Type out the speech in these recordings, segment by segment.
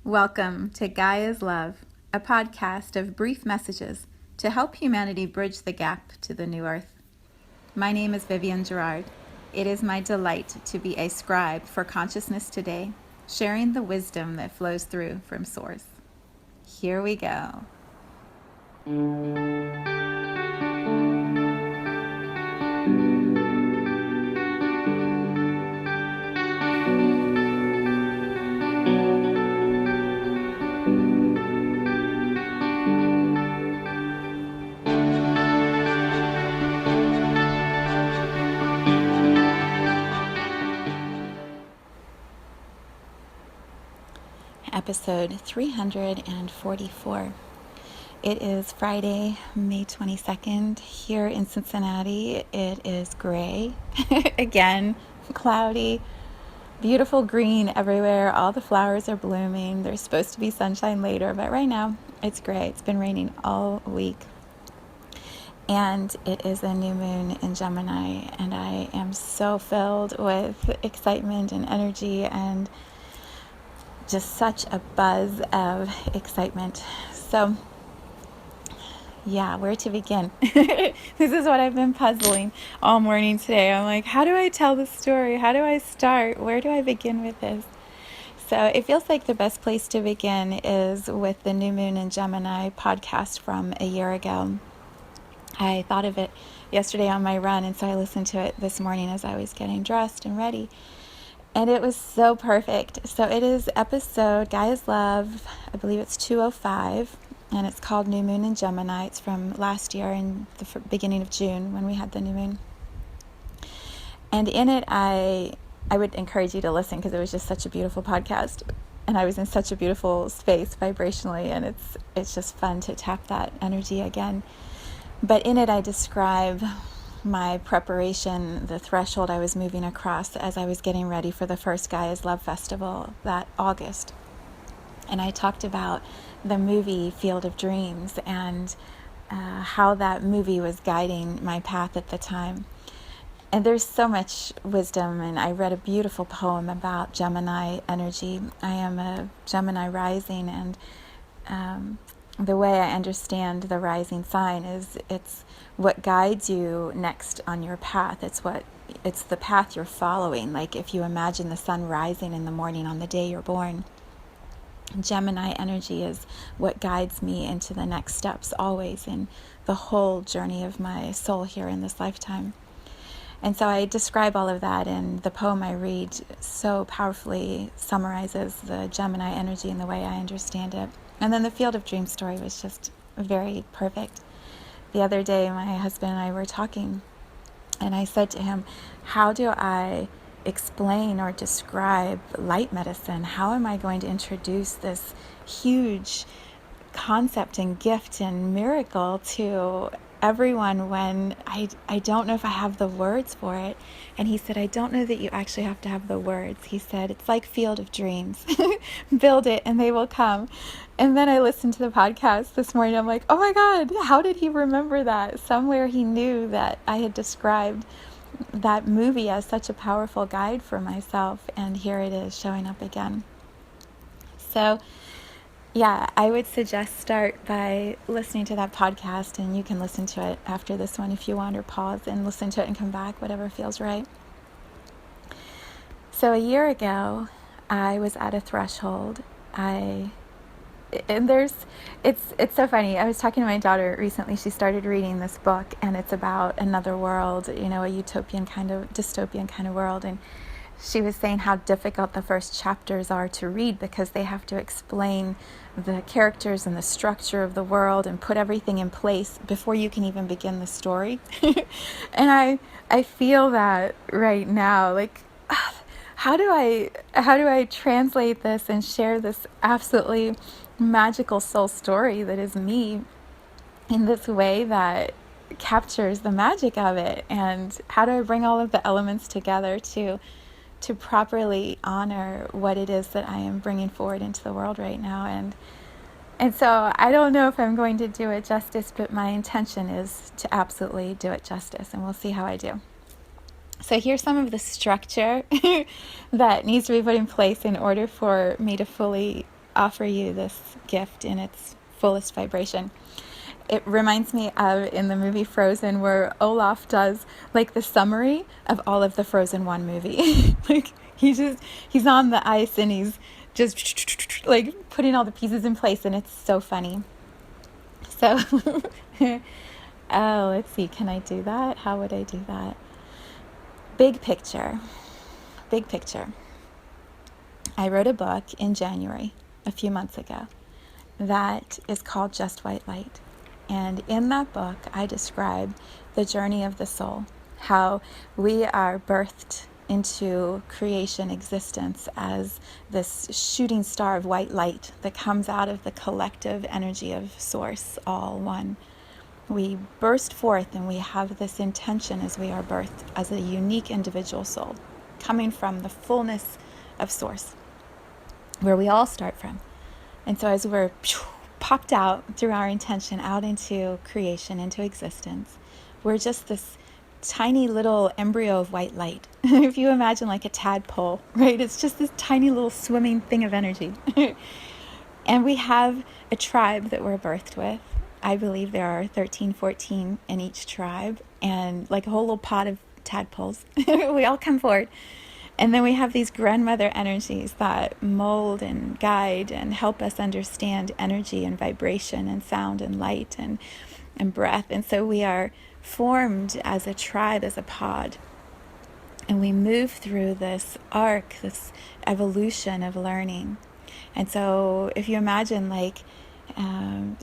Welcome to Gaia's Love, a podcast of brief messages to help humanity bridge the gap to the new earth. My name is Vivienne Gerard. It is my delight to be a scribe for consciousness today, sharing the wisdom that flows through from Source. Here we go. Episode 344. It is Friday, May 22nd. Here in Cincinnati, it is gray. Again, cloudy, beautiful green everywhere. All the flowers are blooming. There's supposed to be sunshine later, but right now it's gray. It's been raining all week. And it is a new moon in Gemini, and I am so filled with excitement and energy and just such a buzz of excitement. So, yeah, where to begin? This is what I've been puzzling all morning today. I'm like, how do I tell the story? How do I start? Where do I begin with this? So it feels like the best place to begin is with the New Moon in Gemini podcast from a year ago. I thought of it yesterday on my run, and so I listened to it this morning as I was getting dressed and ready. And it was so perfect. So it is episode Gaia's Love, I believe it's 205, and it's called New Moon in Gemini. It's from last year in the beginning of June when we had the new moon. And in it, I would encourage you to listen because it was just such a beautiful podcast. And I was in such a beautiful space vibrationally, and it's just fun to tap that energy again. But in it, I describe my preparation, the threshold I was moving across as I was getting ready for the first Gaia's Love Festival that August. And I talked about the movie Field of Dreams and how that movie was guiding my path at the time. And there's so much wisdom, and I read a beautiful poem about Gemini energy. I am a Gemini rising, and the way I understand the rising sign is it's what guides you next on your path. It's the path you're following. Like if you imagine the sun rising in the morning on the day you're born, Gemini energy is what guides me into the next steps always in the whole journey of my soul here in this lifetime. And so I describe all of that, and the poem I read so powerfully summarizes the Gemini energy in the way I understand it. And then the Field of Dreams story was just very perfect. The other day, my husband and I were talking, and I said to him, how do I explain or describe light medicine? How am I going to introduce this huge concept and gift and miracle to everyone when I don't know if I have the words for it? And he said, I don't know that you actually have to have the words. He said, it's like Field of Dreams. Build it and they will come. And then I listened to the podcast this morning. I'm like, oh my God, how did he remember that? Somewhere he knew that I had described that movie as such a powerful guide for myself. And here it is showing up again. So yeah, I would suggest start by listening to that podcast, and you can listen to it after this one if you want, or pause and listen to it and come back, whatever feels right. So a year ago, I was at a threshold. It's so funny. I was talking to my daughter recently. She started reading this book, and it's about another world, a utopian kind of dystopian kind of world. And she was saying how difficult the first chapters are to read because they have to explain the characters and the structure of the world and put everything in place before you can even begin the story. And I feel that right now, like, how do I translate this and share this absolutely magical soul story that is me in this way that captures the magic of it? And how do I bring all of the elements together to properly honor what it is that I am bringing forward into the world right now? And so I don't know if I'm going to do it justice, but my intention is to absolutely do it justice, and we'll see how I do. So here's some of the structure that needs to be put in place in order for me to fully offer you this gift in its fullest vibration. It reminds me of in the movie Frozen, where Olaf does like the summary of all of the Frozen 1 movie. Like he's on the ice and he's just like putting all the pieces in place, and it's so funny. So oh, let's see, can I do that? How would I do that? Big picture. I wrote a book in January, a few months ago, that is called Just White Light. And in that book, I describe the journey of the soul, how we are birthed into creation existence as this shooting star of white light that comes out of the collective energy of Source, all one. We burst forth and we have this intention as we are birthed as a unique individual soul, coming from the fullness of Source, where we all start from. And so as we're popped out through our intention out into creation, into existence, we're just this tiny little embryo of white light. If you imagine like a tadpole, right? It's just this tiny little swimming thing of energy. And we have a tribe that we're birthed with. I believe there are 13, 14 in each tribe, and like a whole little pod of tadpoles. We all come forward. And then we have these grandmother energies that mold and guide and help us understand energy and vibration and sound and light and breath. And so we are formed as a tribe, as a pod. And we move through this arc, this evolution of learning. And so if you imagine like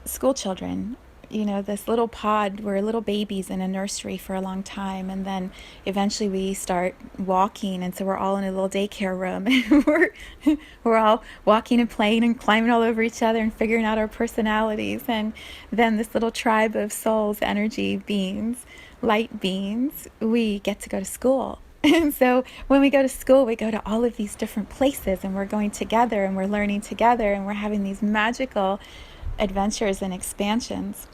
school children, this little pod, we're little babies in a nursery for a long time, and then eventually we start walking, and so we're all in a little daycare room, and we're all walking and playing and climbing all over each other and figuring out our personalities. And then this little tribe of souls, energy beings, light beings, we get to go to school. And so when we go to school, we go to all of these different places, and we're going together, and we're learning together, and we're having these magical adventures and expansions.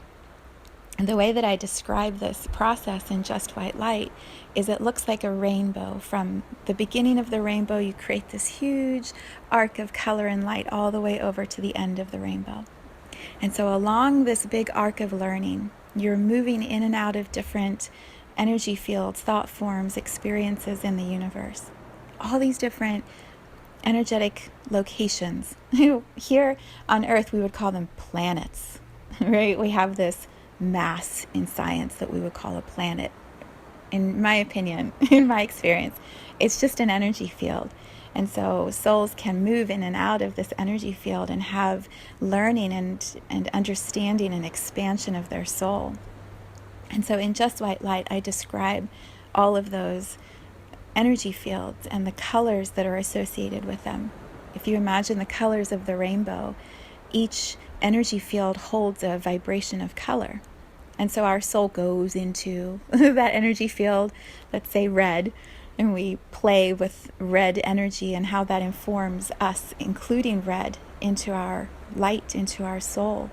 And the way that I describe this process in Just White Light is it looks like a rainbow. From the beginning of the rainbow, you create this huge arc of color and light all the way over to the end of the rainbow. And so along this big arc of learning, you're moving in and out of different energy fields, thought forms, experiences in the universe. All these different energetic locations. Here on Earth, we would call them planets, right? We have this mass in science that we would call a planet. In my opinion, in my experience, it's just an energy field. And so souls can move in and out of this energy field and have learning and understanding and expansion of their soul. And so in Just White Light, I describe all of those energy fields and the colors that are associated with them. If you imagine the colors of the rainbow, each energy field holds a vibration of color. And so our soul goes into that energy field, let's say red, and we play with red energy and how that informs us, including red, into our light, into our soul.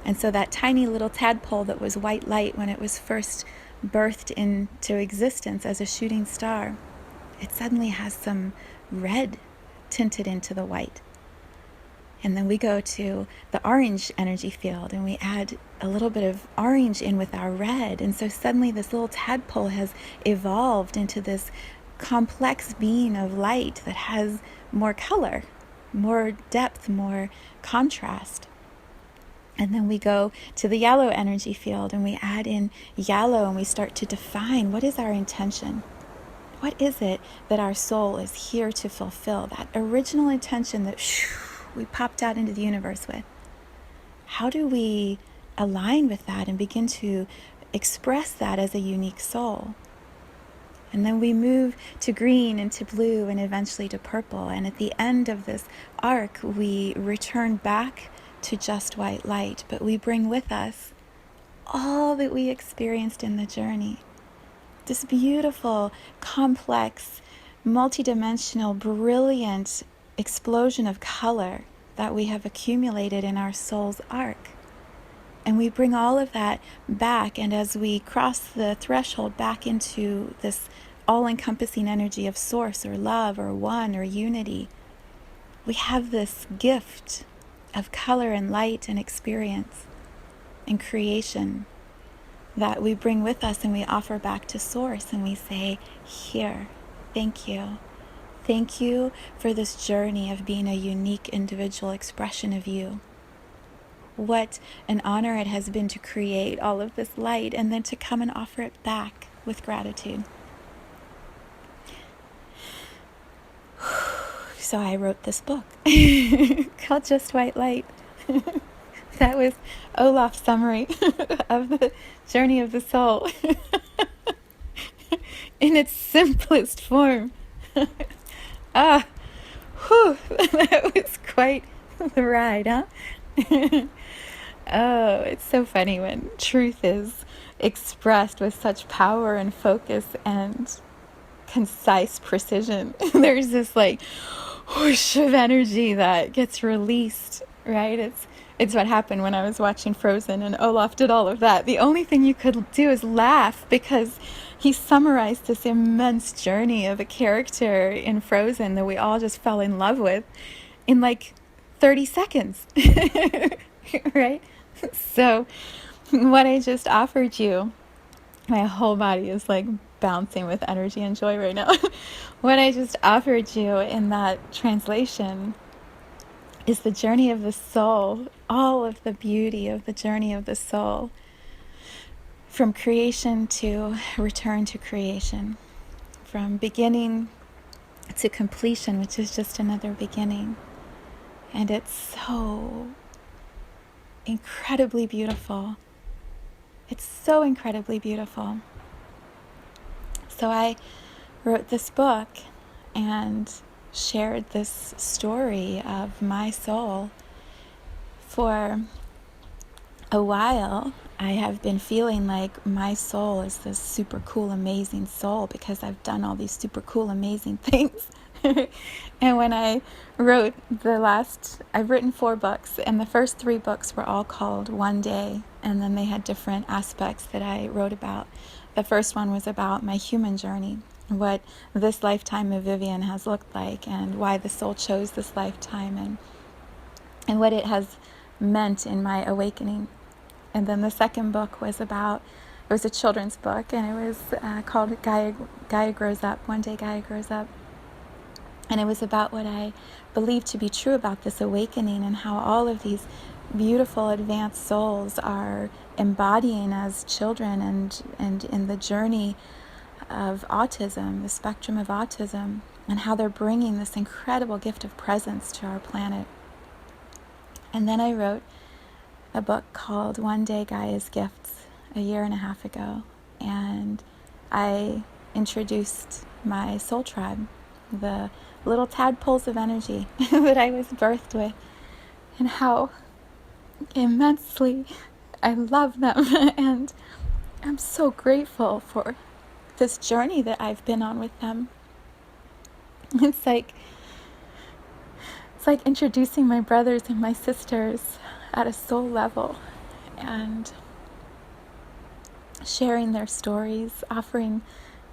And so that tiny little tadpole that was white light when it was first birthed into existence as a shooting star, it suddenly has some red tinted into the white. And then we go to the orange energy field and we add a little bit of orange in with our red. And so suddenly this little tadpole has evolved into this complex being of light that has more color, more depth, more contrast. And then we go to the yellow energy field and we add in yellow and we start to define what is our intention. What is it that our soul is here to fulfill? That original intention that we popped out into the universe with. How do we align with that and begin to express that as a unique soul? And then we move to green and to blue and eventually to purple. And at the end of this arc, we return back to Just White Light, but we bring with us all that we experienced in the journey. This beautiful, complex, multidimensional, brilliant explosion of color that we have accumulated in our soul's arc. And we bring all of that back, and as we cross the threshold back into this all-encompassing energy of source or love or one or unity, we have this gift of color and light and experience and creation that we bring with us and we offer back to Source, and we say, here, thank you. Thank you for this journey of being a unique individual expression of you. What an honor it has been to create all of this light and then to come and offer it back with gratitude. So I wrote this book called Just White Light. That was Olaf's summary of the journey of the soul in its simplest form. That was quite the ride, huh? Oh, it's so funny when truth is expressed with such power and focus and concise precision. There's this like whoosh of energy that gets released, right? It's what happened when I was watching Frozen and Olaf did all of that. The only thing you could do is laugh because he summarized this immense journey of a character in Frozen that we all just fell in love with in like 30 seconds, right? So what I just offered you, my whole body is like bouncing with energy and joy right now. What I just offered you in that translation is the journey of the soul, all of the beauty of the journey of the soul, from creation to return to creation, from beginning to completion, which is just another beginning. And it's so incredibly beautiful. It's so incredibly beautiful. So I wrote this book and shared this story of my soul. For a while, I have been feeling like my soul is this super cool, amazing soul because I've done all these super cool, amazing things. And when I wrote I've written 4 books, and the first 3 books were all called One Day, and then they had different aspects that I wrote about. The first one was about my human journey, what this lifetime of Vivienne has looked like, and why the soul chose this lifetime, and what it has meant in my awakening. And then the second book was it was a children's book, and it was called Gaia Grows Up, One Day Gaia Grows Up. And it was about what I believe to be true about this awakening and how all of these beautiful advanced souls are embodying as children and in the journey of autism, the spectrum of autism, and how they're bringing this incredible gift of presence to our planet. And then I wrote a book called One Day Gaia's Gifts a year and a half ago, and I introduced my soul tribe, the little tadpoles of energy that I was birthed with, and how immensely I love them. And I'm so grateful for this journey that I've been on with them. It's like introducing my brothers and my sisters at a soul level and sharing their stories, offering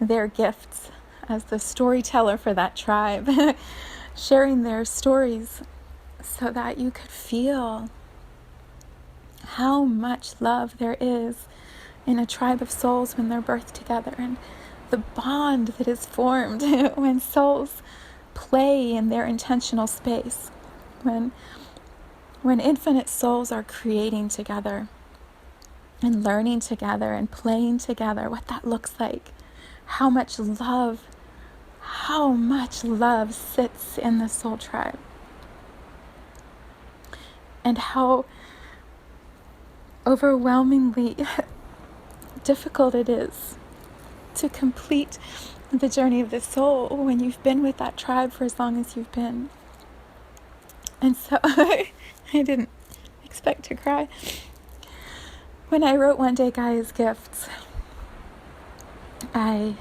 their gifts as the storyteller for that tribe, sharing their stories so that you could feel how much love there is in a tribe of souls when they're birthed together, and the bond that is formed when souls play in their intentional space, when infinite souls are creating together and learning together and playing together, what that looks like, how much love sits in the soul tribe, and how overwhelmingly difficult it is to complete the journey of the soul when you've been with that tribe for as long as you've been. And so I didn't expect to cry. When I wrote One Day Gaia's Gifts, I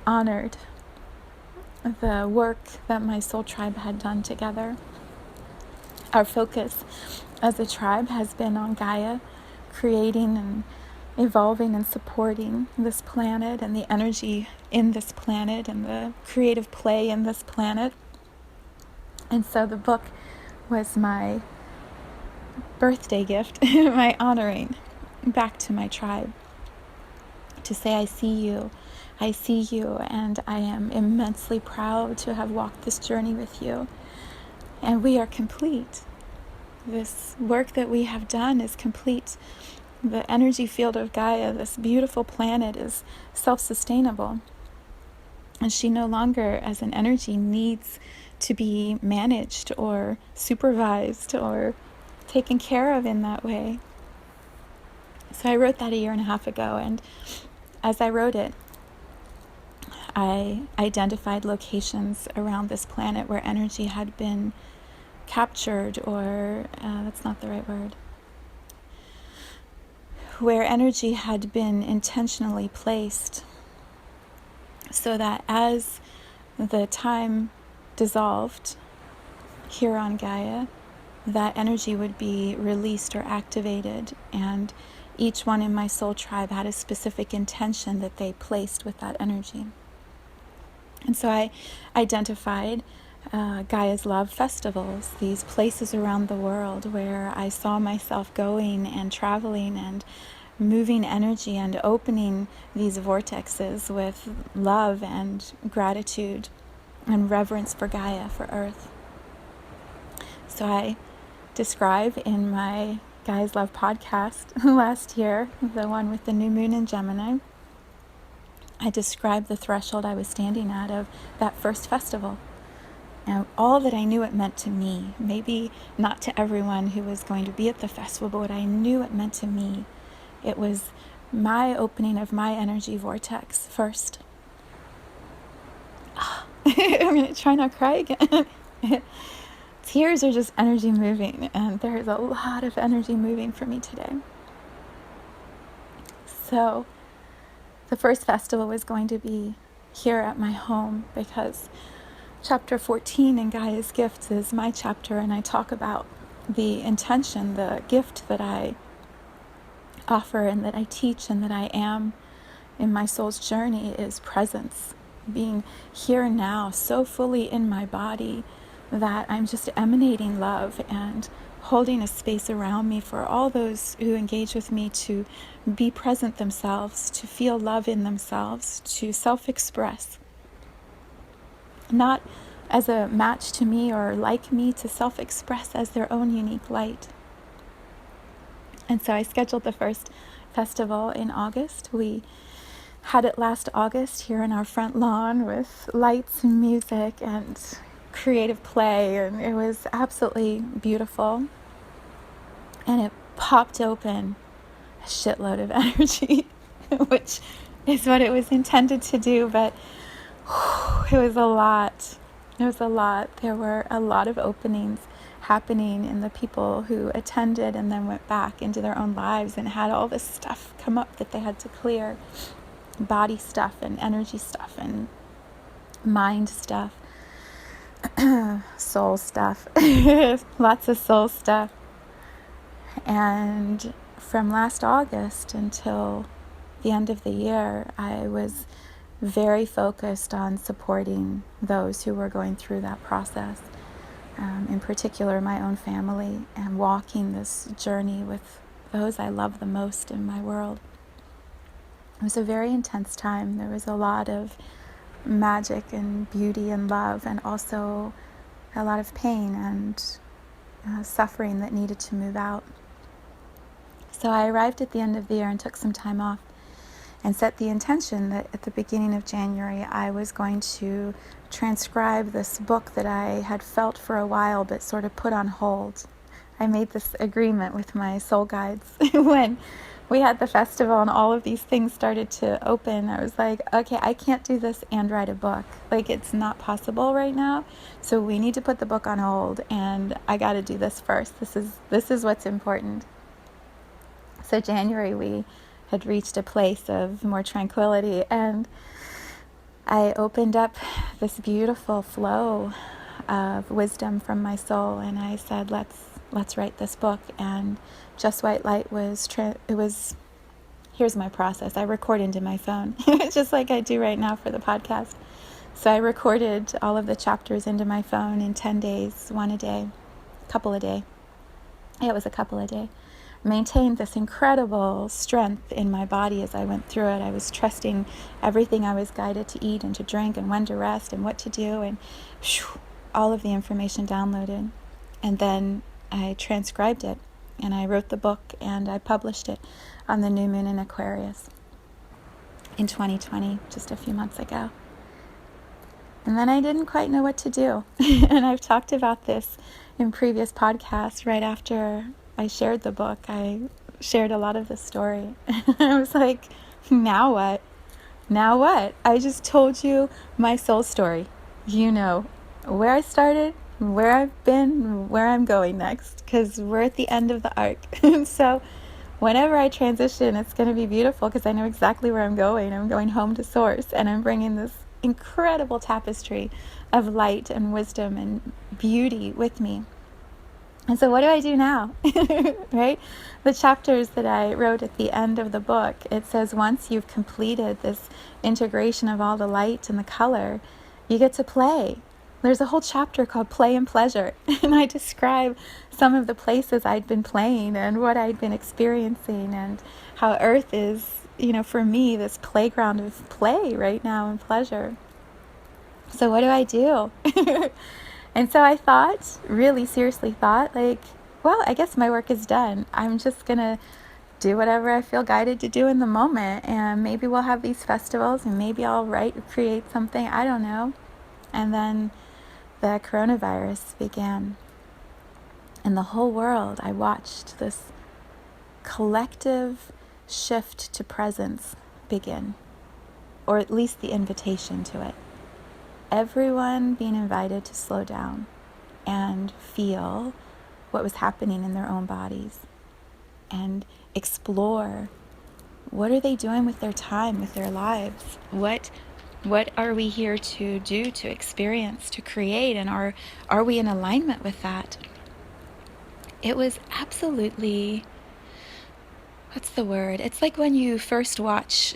honored the work that my soul tribe had done together. Our focus as a tribe has been on Gaia, creating and evolving and supporting this planet and the energy in this planet and the creative play in this planet. And so the book was my birthday gift, my honoring back to my tribe, to say, I see you, and I am immensely proud to have walked this journey with you, and we are complete. This work that we have done is complete. The energy field of Gaia, this beautiful planet, is self-sustainable, and she no longer, as an energy, needs to be managed or supervised or taken care of in that way. So I wrote that 1.5 years ago, and as I wrote it, I identified locations around this planet where energy had been captured, or that's not the right word, where energy had been intentionally placed, so that as the time dissolved here on Gaia, that energy would be released or activated, and each one in my soul tribe had a specific intention that they placed with that energy. And so I identified Gaia's love festivals, these places around the world where I saw myself going and traveling and moving energy and opening these vortexes with love and gratitude and reverence for Gaia, for Earth. So I describe in my Gaia's Love podcast last year, the one with the new moon in Gemini, I described the threshold I was standing at of that first festival. And all that I knew it meant to me, maybe not to everyone who was going to be at the festival, but what I knew it meant to me, it was my opening of my energy vortex first. I'm going to try not to cry again. Tears are just energy moving, and there's a lot of energy moving for me today. So the first festival was going to be here at my home, because chapter 14 in Gaia's Gifts is my chapter, and I talk about the intention, the gift that I offer and that I teach and that I am in my soul's journey is presence. Being here now, so fully in my body that I'm just emanating love and holding a space around me for all those who engage with me to be present themselves, to feel love in themselves, to self-express. Not as a match to me or like me, to self-express as their own unique light. And so I scheduled the first festival in August. We had it last August here in our front lawn with lights and music and creative play, and it was absolutely beautiful. And it popped open a shitload of energy, which is what it was intended to do, but it was a lot. It was a lot. There were a lot of openings happening in the people who attended and then went back into their own lives and had all this stuff come up that they had to clear. Body stuff and energy stuff and mind stuff, soul stuff, lots of soul stuff. And from last August until the end of the year, I was very focused on supporting those who were going through that process, in particular my own family, and walking this journey with those I love the most in my world. It was a very intense time. There was a lot of magic and beauty and love, and also a lot of pain and suffering that needed to move out. So I arrived at the end of the year and took some time off and set the intention that at the beginning of January I was going to transcribe this book that I had felt for a while but sort of put on hold. I made this agreement with my soul guides when we had the festival and all of these things started to open. I was like, okay, I can't do this and write a book. Like, it's not possible right now. So we need to put the book on hold, and I got to do this first. This is what's important. So January, we had reached a place of more tranquility, and I opened up this beautiful flow of wisdom from my soul, and I said, let's write this book. And Just White Light here's my process. I record into my phone, just like I do right now for the podcast. So I recorded all of the chapters into my phone in 10 days, one a day. couple a day. Yeah, it was a couple a day. Maintained this incredible strength in my body as I went through it. I was trusting everything I was guided to eat and to drink and when to rest and what to do, and all of the information downloaded. And then I transcribed it, and I wrote the book, and I published it on the new moon in Aquarius in 2020, just a few months ago. And then I didn't quite know what to do. And I've talked about this in previous podcasts. Right after I shared the book, I shared a lot of the story. I was like, now what? Now what? I just told you my soul story. You know where I started, where I've been, where I'm going next, because we're at the end of the arc. And so whenever I transition, it's going to be beautiful because I know exactly where I'm going. I'm going home to source, and I'm bringing this incredible tapestry of light and wisdom and beauty with me. And so what do I do now? Right? The chapters that I wrote at the end of the book, it says once you've completed this integration of all the light and the color, you get to play. There's a whole chapter called Play and Pleasure, and I describe some of the places I'd been playing and what I'd been experiencing, and how Earth is, for me, this playground of play right now and pleasure. So what do I do? And so I thought, really seriously thought, well, I guess my work is done. I'm just going to do whatever I feel guided to do in the moment, and maybe we'll have these festivals, and maybe I'll write or create something, I don't know. And then the coronavirus began. In the whole world, I watched this collective shift to presence begin, or at least the invitation to it. Everyone being invited to slow down and feel what was happening in their own bodies and explore what are they doing with their time, with their lives. What are we here to do, to experience, to create, and are we in alignment with that? It was absolutely, what's the word? It's like when you first watch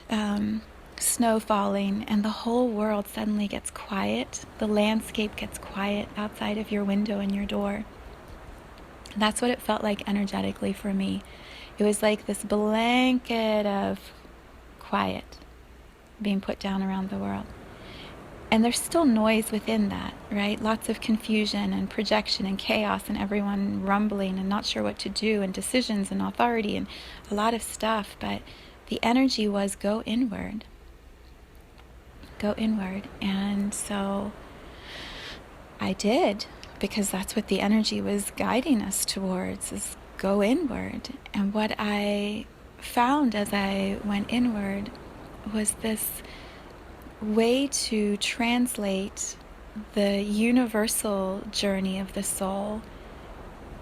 snow falling and the whole world suddenly gets quiet. The landscape gets quiet outside of your window and your door. That's what it felt like energetically for me. It was like this blanket of quiet being put down around the world. And there's still noise within that, right? Lots of confusion and projection and chaos and everyone rumbling and not sure what to do, and decisions and authority and a lot of stuff. But the energy was go inward. Go inward. And so I did, because that's what the energy was guiding us towards, is go inward. And what I found as I went inward was this way to translate the universal journey of the soul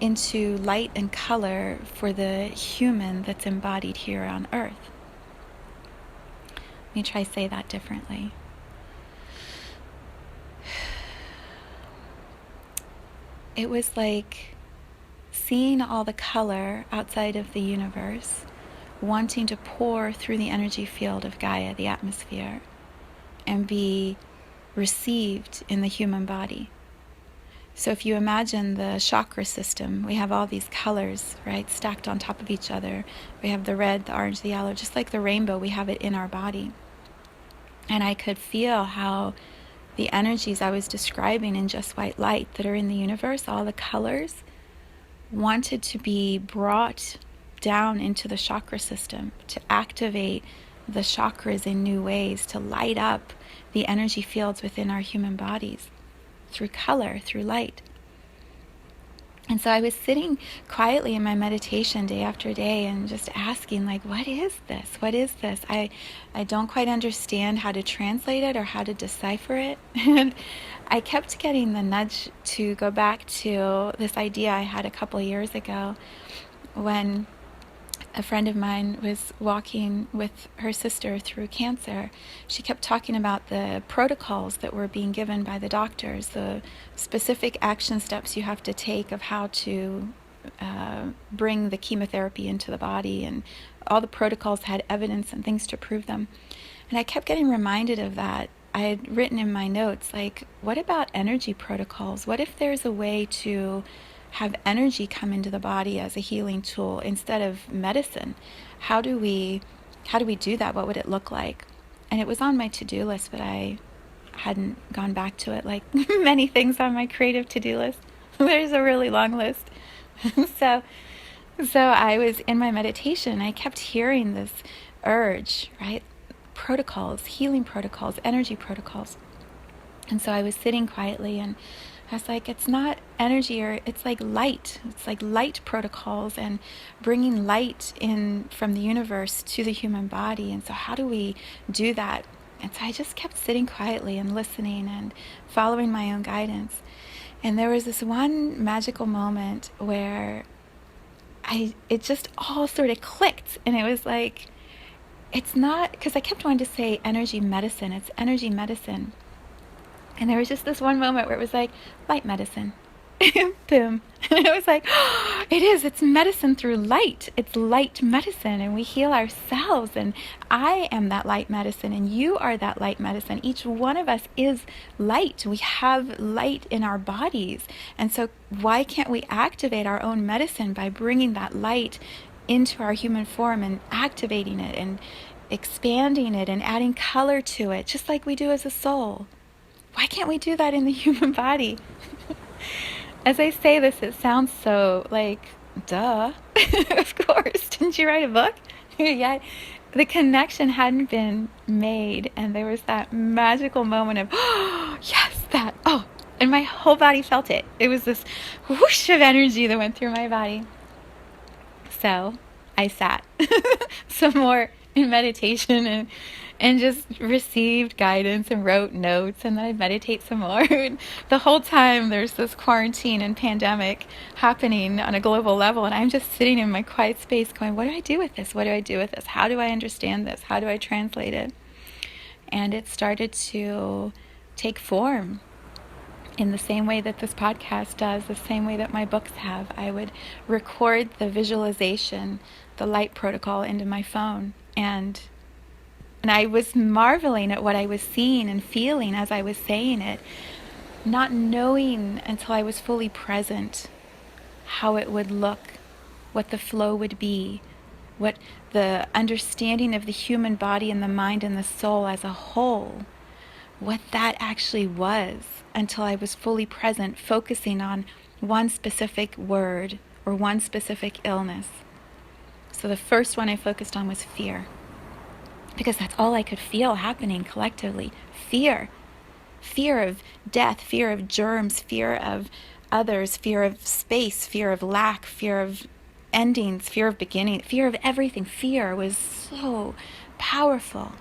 into light and color for the human that's embodied here on Earth. Let me try to say that differently. It was like seeing all the color outside of the universe, wanting to pour through the energy field of Gaia, the atmosphere, and be received in the human body. So if you imagine the chakra system, we have all these colors, right, stacked on top of each other. We have the red, the orange, the yellow, just like the rainbow, we have it in our body. And I could feel how the energies I was describing in just white light that are in the universe, all the colors, wanted to be brought down into the chakra system, to activate the chakras in new ways, to light up the energy fields within our human bodies through color, through light. And so I was sitting quietly in my meditation day after day and just asking, what is this? What is this? I don't quite understand how to translate it or how to decipher it. And I kept getting the nudge to go back to this idea I had a couple years ago when a friend of mine was walking with her sister through cancer. She kept talking about the protocols that were being given by the doctors, the specific action steps you have to take of how to bring the chemotherapy into the body, and all the protocols had evidence and things to prove them. And I kept getting reminded of that. I had written in my notes, what about energy protocols? What if there's a way to have energy come into the body as a healing tool instead of medicine? How do we do that? What would it look like? And it was on my to-do list, but I hadn't gone back to it like many things on my creative to-do list. There's a really long list. So I was in my meditation. I kept hearing this urge, right? Protocols, healing protocols, energy protocols. And so I was sitting quietly and I was like, it's not energy, or it's like light. It's like light protocols and bringing light in from the universe to the human body. And so how do we do that? And so I just kept sitting quietly and listening and following my own guidance. And there was this one magical moment where it just all sort of clicked. And it was like, it's not, because I kept wanting to say energy medicine. It's energy medicine. And there was just this one moment where it was like, light medicine. Boom. And it was like, oh, it is. It's medicine through light. It's light medicine. And we heal ourselves. And I am that light medicine. And you are that light medicine. Each one of us is light. We have light in our bodies. And so why can't we activate our own medicine by bringing that light into our human form and activating it and expanding it and adding color to it, just like we do as a soul? Why can't we do that in the human body? As I say this, it sounds so like, duh. Of course. Didn't you write a book? Yeah. The connection hadn't been made, and there was that magical moment of, oh, yes, that, oh, and my whole body felt it. It was this whoosh of energy that went through my body. So I sat some more in meditation and just received guidance and wrote notes, and then I'd meditate some more. And the whole time there's this quarantine and pandemic happening on a global level, and I'm just sitting in my quiet space going, what do I do with this? What do I do with this? How do I understand this? How do I translate it? And it started to take form in the same way that this podcast does, the same way that my books have. I would record the visualization, the light protocol, into my phone, and I was marveling at what I was seeing and feeling as I was saying it, not knowing until I was fully present how it would look, what the flow would be, what the understanding of the human body and the mind and the soul as a whole, what that actually was, until I was fully present, focusing on one specific word or one specific illness. So the first one I focused on was fear, because that's all I could feel happening collectively. Fear. Fear of death, fear of germs, fear of others, fear of space, fear of lack, fear of endings, fear of beginning, fear of everything. Fear was so powerful.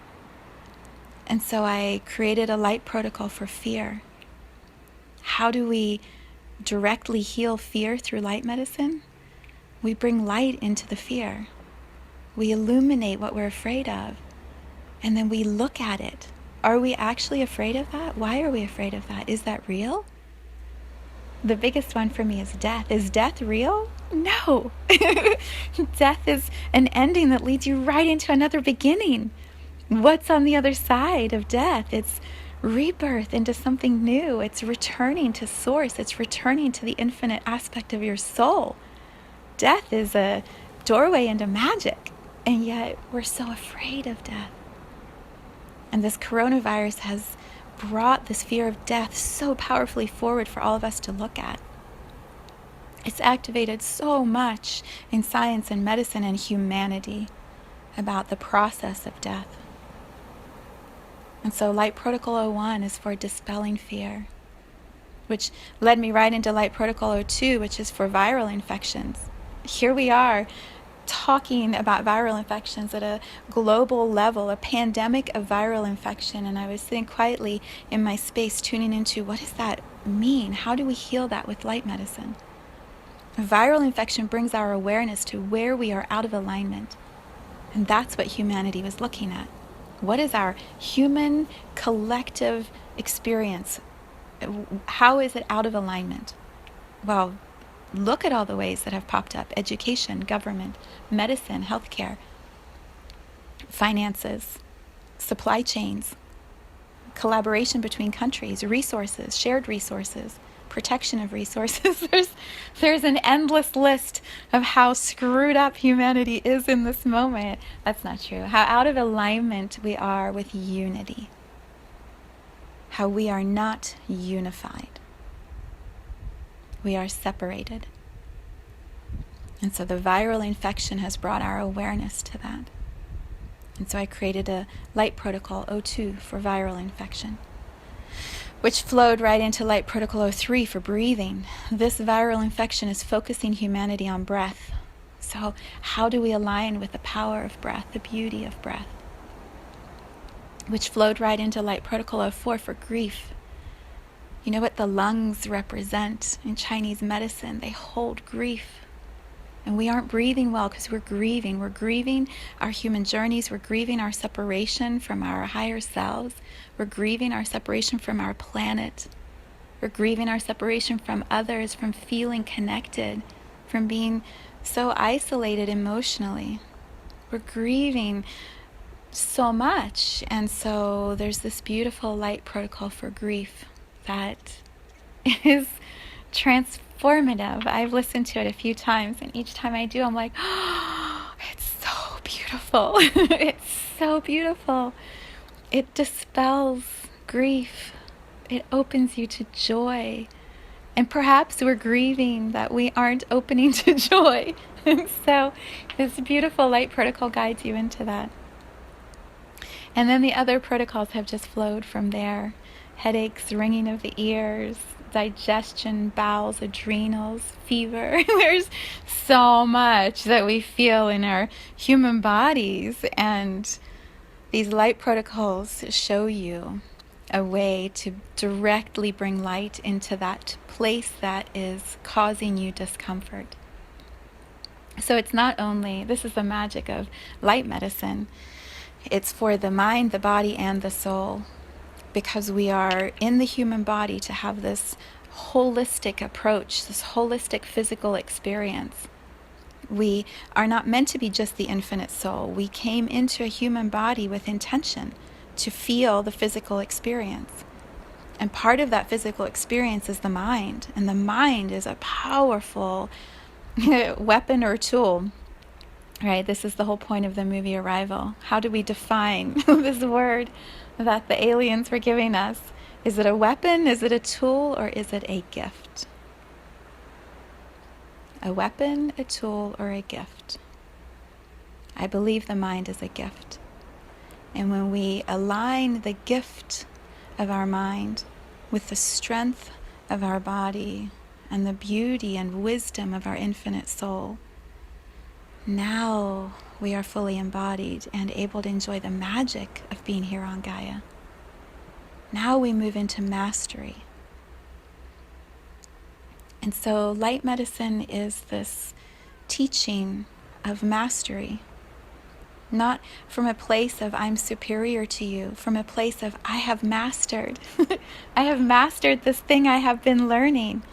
And so I created a light protocol for fear. How do we directly heal fear through light medicine? We bring light into the fear. We illuminate what we're afraid of. And then we look at it. Are we actually afraid of that? Why are we afraid of that? Is that real? The biggest one for me is death. Is death real? No. Death is an ending that leads you right into another beginning. What's on the other side of death? It's rebirth into something new. It's returning to source. It's returning to the infinite aspect of your soul. Death is a doorway into magic, and yet we're so afraid of death. And this coronavirus has brought this fear of death so powerfully forward for all of us to look at. It's activated so much in science and medicine and humanity about the process of death. And so Light Protocol 01 is for dispelling fear, which led me right into Light Protocol 02, which is for viral infections. Here we are talking about viral infections at a global level, a pandemic of viral infection, and I was sitting quietly in my space tuning into, what does that mean? How do we heal that with light medicine? A viral infection brings our awareness to where we are out of alignment, and that's what humanity was looking at. What is our human collective experience? How is it out of alignment? Well, look at all the ways that have popped up: education, government, medicine, healthcare, finances, supply chains, collaboration between countries, resources, shared resources, protection of resources. There's an endless list of how screwed up humanity is in this moment. That's not true. How out of alignment we are with unity. How we are not unified. We are separated. And so the viral infection has brought our awareness to that. And so I created a light protocol O2 for viral infection, which flowed right into light protocol O3 for breathing. This viral infection is focusing humanity on breath. So how do we align with the power of breath, the beauty of breath? Which flowed right into light protocol O4 for grief. You know what the lungs represent in Chinese medicine? They hold grief. And we aren't breathing well because we're grieving. We're grieving our human journeys. We're grieving our separation from our higher selves. We're grieving our separation from our planet. We're grieving our separation from others, from feeling connected, from being so isolated emotionally. We're grieving so much. And so there's this beautiful light protocol for grief that is transformative. I've listened to it a few times, and each time I do, I'm like, oh, it's so beautiful. It's so beautiful. It dispels grief. It opens you to joy. And perhaps we're grieving that we aren't opening to joy. And so this beautiful light protocol guides you into that. And then the other protocols have just flowed from there. Headaches, ringing of the ears, digestion, bowels, adrenals, fever. There's so much that we feel in our human bodies, and these light protocols show you a way to directly bring light into that place that is causing you discomfort. So it's not only, this is the magic of light medicine, it's for the mind, the body, and the soul. Because we are in the human body to have this holistic approach, this holistic physical experience. We are not meant to be just the infinite soul. We came into a human body with intention to feel the physical experience. And part of that physical experience is the mind. And the mind is a powerful weapon or tool. Right? This is the whole point of the movie Arrival. How do we define this word that the aliens were giving us? Is it a weapon? Is it a tool? Or is it a gift? A weapon, a tool, or a gift? I believe the mind is a gift. And when we align the gift of our mind with the strength of our body and the beauty and wisdom of our infinite soul, now we are fully embodied and able to enjoy the magic of being here on Gaia. Now we move into mastery. And so light medicine is this teaching of mastery. Not from a place of I'm superior to you, from a place of I have mastered. I have mastered this thing I have been learning.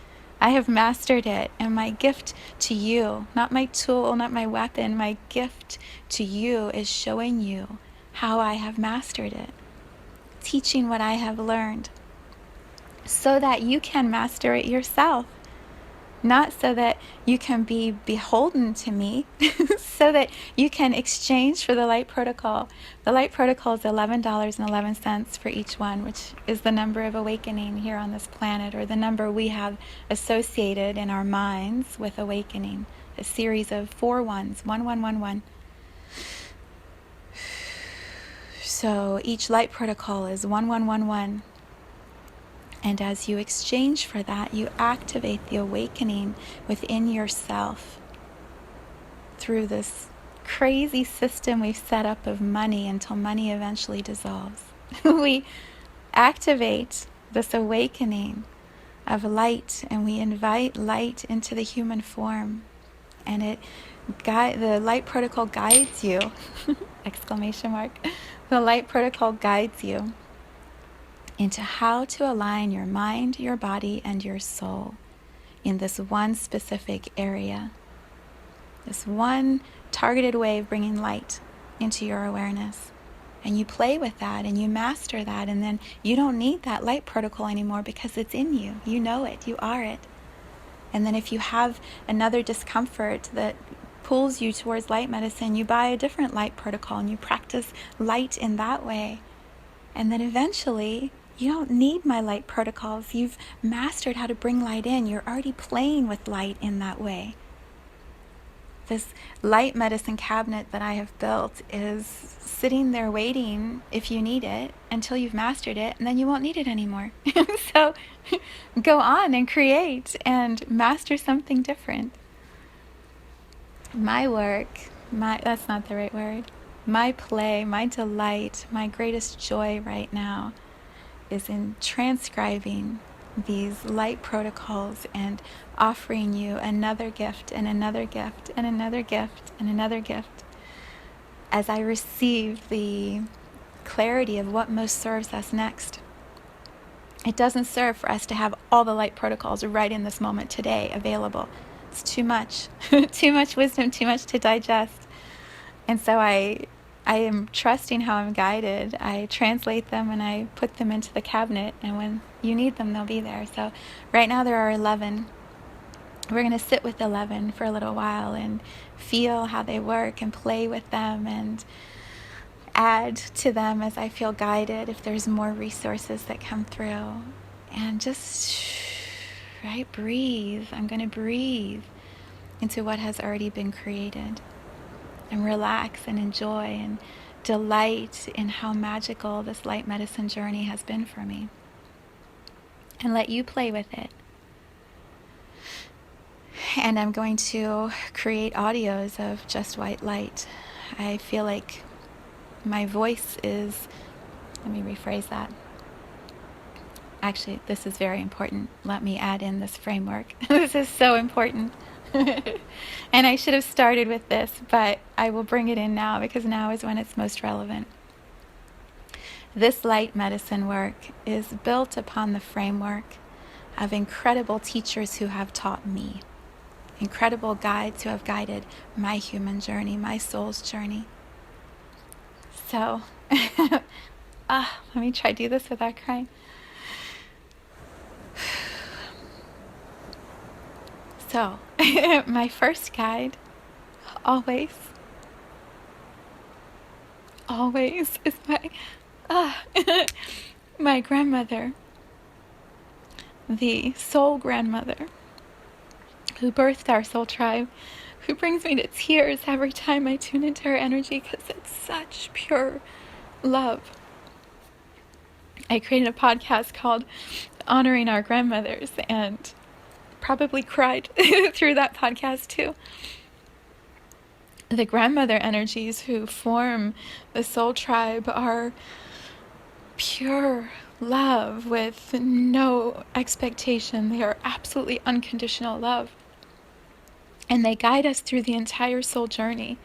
I have mastered it, and my gift to you, not my tool, not my weapon, my gift to you is showing you how I have mastered it, teaching what I have learned, so that you can master it yourself. Not so that you can be beholden to me, so that you can exchange for the light protocol. The light protocol is $11.11 for each one, which is the number of awakening here on this planet, or the number we have associated in our minds with awakening. A series of 4 ones, 1111. So each light protocol is 1111. And as you exchange for that, you activate the awakening within yourself through this crazy system we've set up of money until money eventually dissolves. We activate this awakening of light, and we invite light into the human form. And the light protocol guides you. Exclamation mark. The light protocol guides you into how to align your mind, your body, and your soul in this one specific area. This one targeted way of bringing light into your awareness. And you play with that and you master that, and then you don't need that light protocol anymore because it's in you. You know it. You are it. And then if you have another discomfort that pulls you towards light medicine, you buy a different light protocol and you practice light in that way. And then eventually, you don't need my light protocols. You've mastered how to bring light in. You're already playing with light in that way. This light medicine cabinet that I have built is sitting there waiting, if you need it, until you've mastered it, and then you won't need it anymore. So go on and create and master something different. My work, that's not the right word. My play, my delight, my greatest joy right now is in transcribing these light protocols and offering you another gift and another gift and another gift and another gift as I receive the clarity of what most serves us next. It doesn't serve for us to have all the light protocols right in this moment today available. It's too much, too much wisdom, too much to digest. And so I am trusting how I'm guided. I translate them and I put them into the cabinet, and when you need them, they'll be there. So right now there are 11. We're going to sit with 11 for a little while and feel how they work and play with them and add to them as I feel guided if there's more resources that come through. And just, right, breathe. I'm going to breathe into what has already been created. And relax and enjoy and delight in how magical this light medicine journey has been for me. And let you play with it. And I'm going to create audios of just white light. I feel like my voice is, let me rephrase that. Actually, this is very important. Let me add in this framework. This is so important. And I should have started with this, but I will bring it in now because now is when it's most relevant. This light medicine work is built upon the framework of incredible teachers who have taught me, incredible guides who have guided my human journey, my soul's journey. So, let me try to do this without crying. So, my first guide, always is my grandmother, the soul grandmother who birthed our soul tribe, who brings me to tears every time I tune into her energy because it's such pure love. I created a podcast called Honoring Our Grandmothers and probably cried through that podcast too. The grandmother energies who form the soul tribe are pure love with no expectation. They are absolutely unconditional love. And they guide us through the entire soul journey.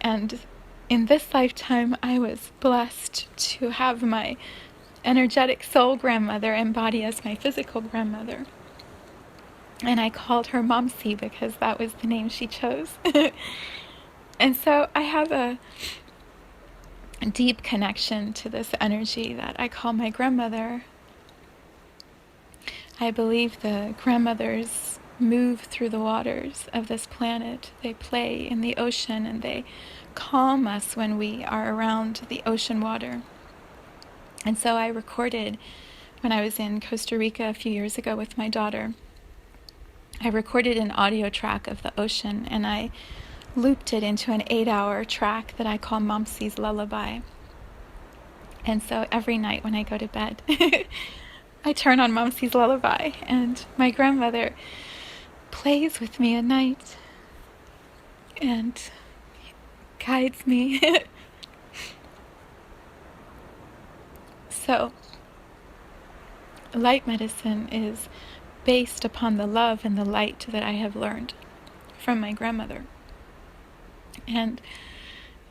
And in this lifetime, I was blessed to have my energetic soul grandmother embody as my physical grandmother. And I called her Momsy because that was the name she chose. And so I have a deep connection to this energy that I call my grandmother. I believe the grandmothers move through the waters of this planet. They play in the ocean and they calm us when we are around the ocean water. And so I recorded when I was in Costa Rica a few years ago with my daughter. I recorded an audio track of the ocean and I looped it into an 8-hour track that I call Momsy's Lullaby. And so every night when I go to bed, I turn on Momsy's Lullaby and my grandmother plays with me at night and guides me. So, light medicine is based upon the love and the light that I have learned from my grandmother. And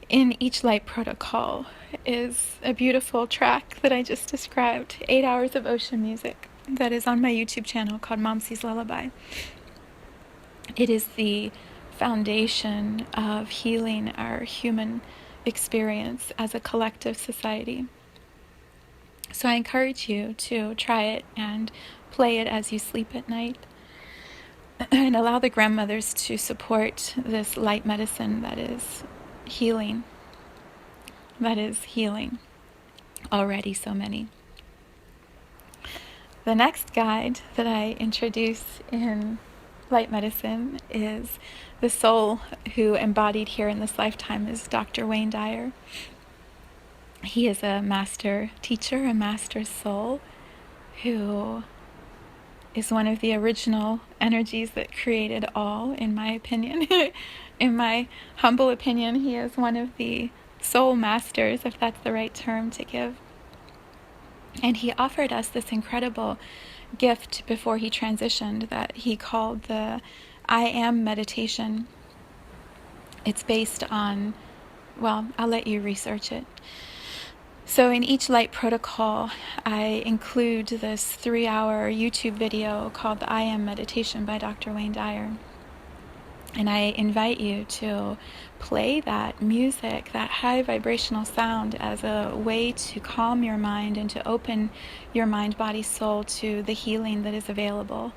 in each light protocol is a beautiful track that I just described, 8 hours of ocean music that is on my YouTube channel called Momsy's Lullaby. It is the foundation of healing our human experience as a collective society. So I encourage you to try it and play it as you sleep at night, and allow the grandmothers to support this light medicine that is healing, already so many. The next guide that I introduce in light medicine is the soul who embodied here in this lifetime is Dr. Wayne Dyer. He is a master teacher, a master soul, who is one of the original energies that created all, in my opinion. In my humble opinion, he is one of the soul masters, if that's the right term to give. And he offered us this incredible gift before he transitioned that he called the I Am meditation. It's based on, well, I'll let you research it. So in each light protocol, I include this 3-hour YouTube video called the I Am Meditation by Dr. Wayne Dyer. And I invite you to play that music, that high vibrational sound, as a way to calm your mind and to open your mind, body, soul to the healing that is available.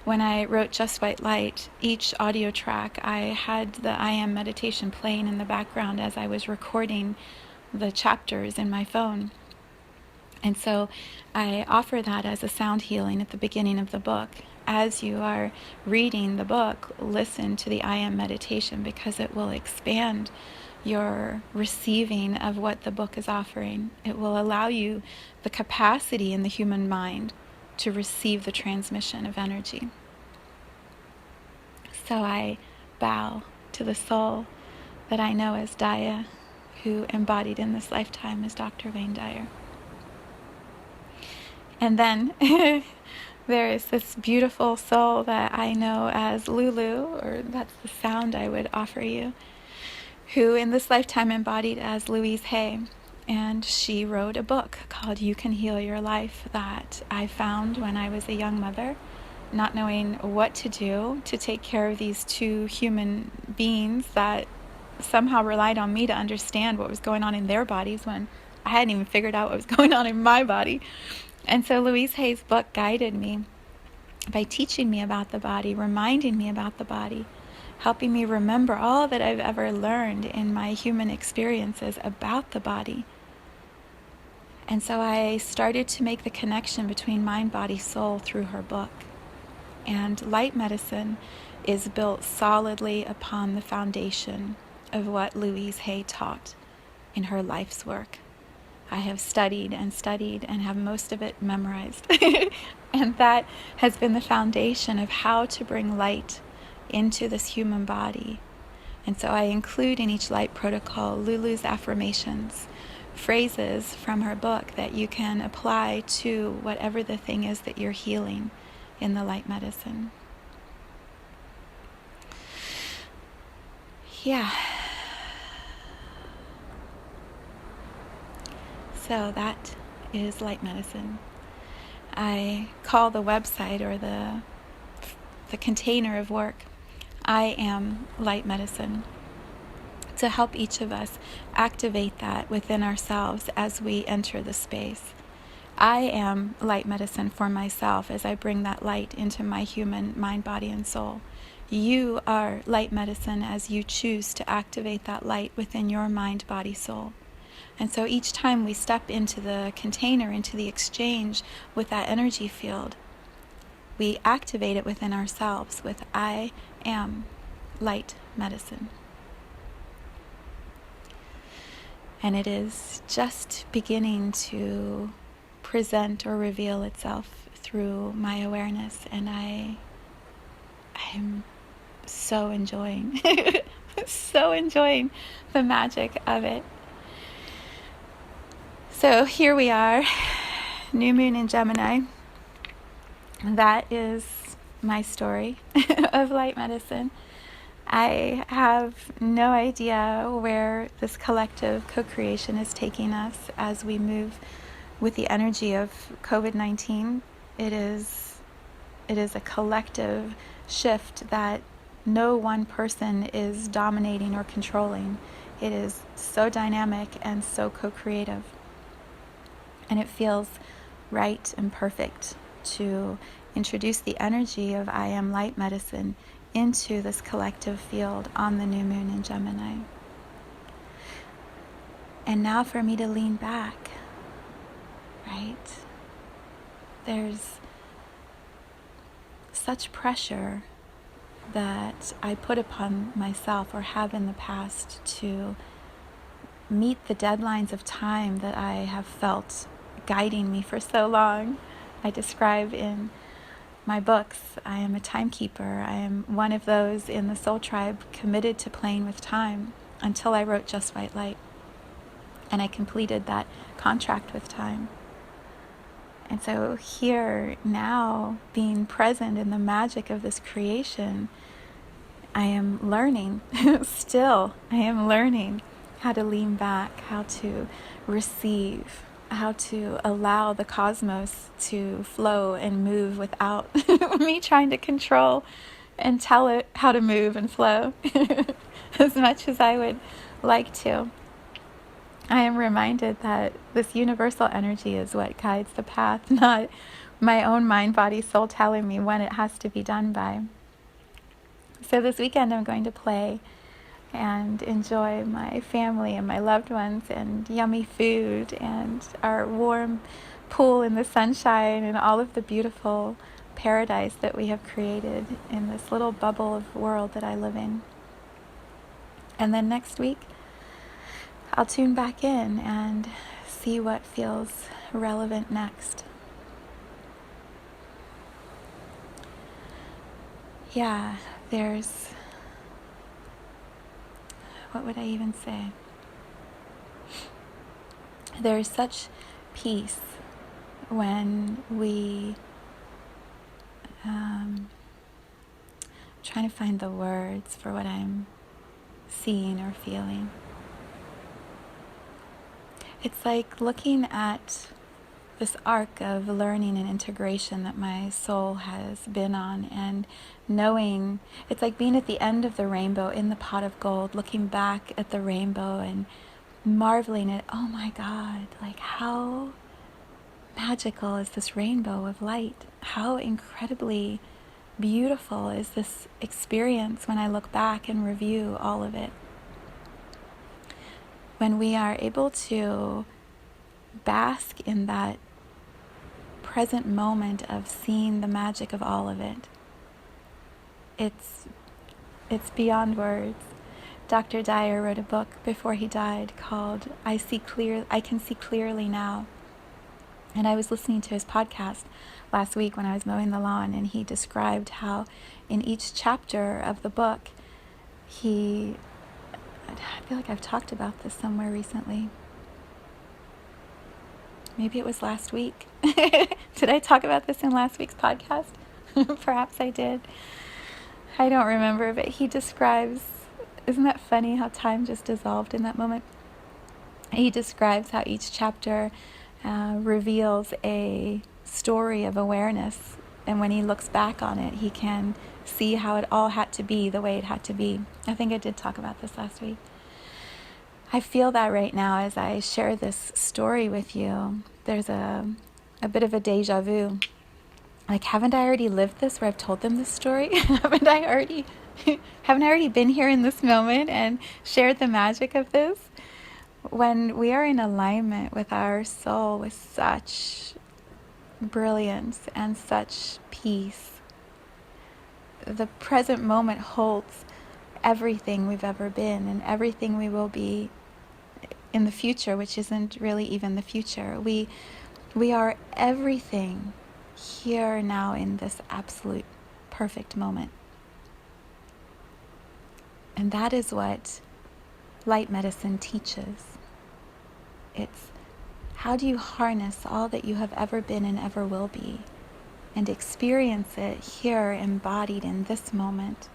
When I wrote Just White Light, each audio track, I had the I Am meditation playing in the background as I was recording the chapters in my phone. And so I offer that as a sound healing at the beginning of the book. As you are reading the book, listen to the I Am meditation, because it will expand your receiving of what the book is offering. It will allow you the capacity in the human mind to receive the transmission of energy. So I bow to the soul that I know as Gaia, who embodied in this lifetime as Dr. Wayne Dyer. And then there is this beautiful soul that I know as Lulu, or that's the sound I would offer you, who in this lifetime embodied as Louise Hay. And she wrote a book called You Can Heal Your Life that I found when I was a young mother, not knowing what to do to take care of these two human beings that somehow relied on me to understand what was going on in their bodies when I hadn't even figured out what was going on in my body. And so Louise Hay's book guided me by teaching me about the body, reminding me about the body, helping me remember all that I've ever learned in my human experiences about the body. And so I started to make the connection between mind, body, soul through her book. And light medicine is built solidly upon the foundation of what Louise Hay taught in her life's work. I have studied and have most of it memorized. And that has been the foundation of how to bring light into this human body. And so I include in each light protocol Lulu's affirmations, phrases from her book that you can apply to whatever the thing is that you're healing in the light medicine. Yeah. So that is light medicine. I call the website, or the container of work, I Am Light Medicine, to help each of us activate that within ourselves as we enter the space. I am light medicine for myself as I bring that light into my human mind, body, and soul. You are light medicine as you choose to activate that light within your mind, body, soul. And so each time we step into the container, into the exchange with that energy field, we activate it within ourselves with I Am Light Medicine. And it is just beginning to present or reveal itself through my awareness, and I'm so enjoying the magic of it. So here we are, new moon in Gemini. That is my story of light medicine. I have no idea where this collective co-creation is taking us as we move with the energy of COVID-19. It is a collective shift that no one person is dominating or controlling. It is so dynamic and so co-creative. And it feels right and perfect to introduce the energy of I Am Light Medicine into this collective field on the new moon in Gemini. And now for me to lean back, right? There's such pressure that I put upon myself or have in the past to meet the deadlines of time that I have felt guiding me for so long. I describe in my books, I am a timekeeper. I am one of those in the soul tribe committed to playing with time until I wrote Just White Light. And I completed that contract with time. And so here now, being present in the magic of this creation, I am learning, still, I am learning how to lean back, how to receive, how to allow the cosmos to flow and move without me trying to control and tell it how to move and flow as much as I would like to. I am reminded that this universal energy is what guides the path, not my own mind, body, soul telling me when it has to be done by. So this weekend I'm going to play and enjoy my family and my loved ones and yummy food and our warm pool in the sunshine and all of the beautiful paradise that we have created in this little bubble of world that I live in. And then next week I'll tune back in and see what feels relevant next. Yeah, there's, what would I even say? There's such peace when we, trying to find the words for what I'm seeing or feeling. It's like looking at this arc of learning and integration that my soul has been on, and knowing it's like being at the end of the rainbow in the pot of gold, looking back at the rainbow and marveling at, oh my God, like how magical is this rainbow of light? How incredibly beautiful is this experience when I look back and review all of it? When we are able to bask in that present moment of seeing the magic of all of it, it's beyond words. Dr. Dyer wrote a book before he died called I Can See Clearly Now. And I was listening to his podcast last week when I was mowing the lawn, and he described how in each chapter of the book, I feel like I've talked about this somewhere recently. Maybe it was last week. Did I talk about this in last week's podcast? Perhaps I did. I don't remember, but he describes, isn't that funny how time just dissolved in that moment? He describes how each chapter reveals a story of awareness, and when he looks back on it, he can see how it all had to be the way it had to be. I think I did talk about this last week. I feel that right now as I share this story with you. There's a bit of a deja vu. Like, haven't I already lived this where I've told them this story? haven't I already been here in this moment and shared the magic of this? When we are in alignment with our soul with such brilliance and such peace, the present moment holds everything we've ever been and everything we will be in the future, which isn't really even the future. We are everything here now in this absolute perfect moment. And that is what light medicine teaches. It's how do you harness all that you have ever been and ever will be and experience it here embodied in this moment,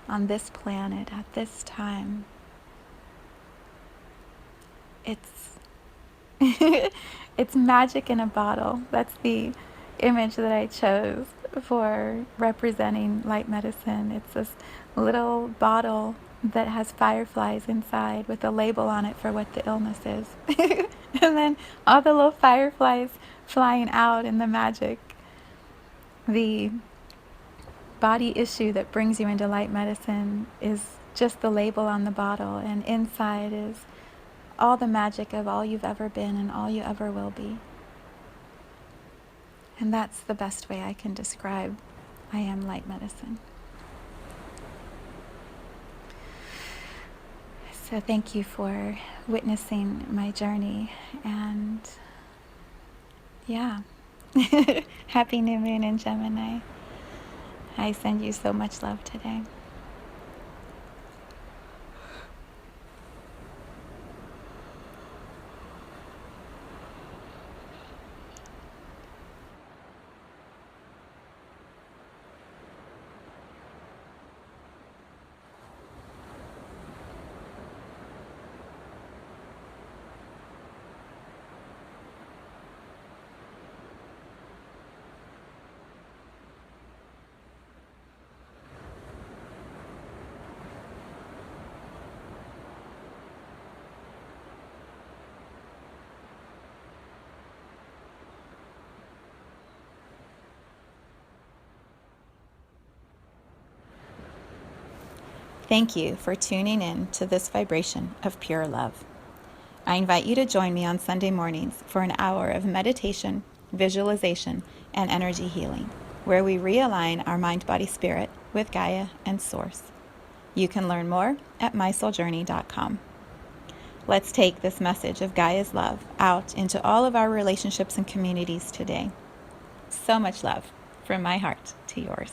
on this planet, at this time. It's it's magic in a bottle. That's the image that I chose for representing light medicine. It's this little bottle that has fireflies inside with a label on it for what the illness is. And then all the little fireflies flying out in the magic. The body issue that brings you into light medicine is just the label on the bottle, and inside is all the magic of all you've ever been and all you ever will be. And that's the best way I can describe I am light medicine. So thank you for witnessing my journey, and yeah, happy new moon in Gemini. I send you so much love today. Thank you for tuning in to this vibration of pure love. I invite you to join me on Sunday mornings for an hour of meditation, visualization, and energy healing, where we realign our mind, body, spirit with Gaia and Source. You can learn more at mysouljourney.com. Let's take this message of Gaia's love out into all of our relationships and communities today. So much love from my heart to yours.